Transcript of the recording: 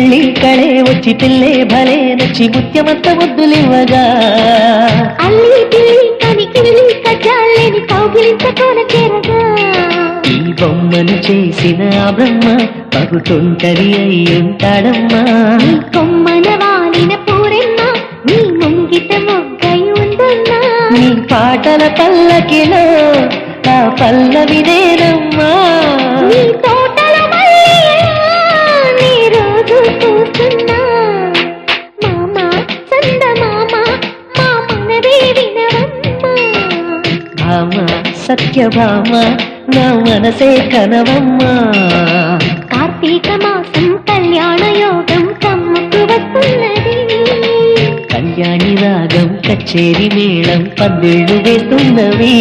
పెళ్లి కళే వచ్చి పిల్లే భలే నచ్చి ముత్యమంత ముద్దులివ్వగా అల్లి పిల్లి కనికిల్లి కజ్జాలేని కౌగిలింతకోన చేరగా ఈ బొమ్మను చేసిన ఆ బ్రహ్మ పగుతుంటది అయ్యుంటాడమ్మా నీ కొమ్మన వాలిన పూరెమ్మ నీ ముంగిట మొగ్గై ఉందమ్మా నీ పాటల పల్లకిలో ఆ పల్లవి నేనమ్మా నీ తోటల మల్లియా నీ రోజు చూస్తున్నా మామా చందమామ మా మనవే వినవమ్మా భామ సత్యభామ నా మనసే కనవమ్మా కార్తీక మాసం కళ్యాణ యోగం కమ్ముకు వస్తున్నది కళ్యాణి రాగం కచేరి మేళం పందిళ్ళు వేస్తున్నవి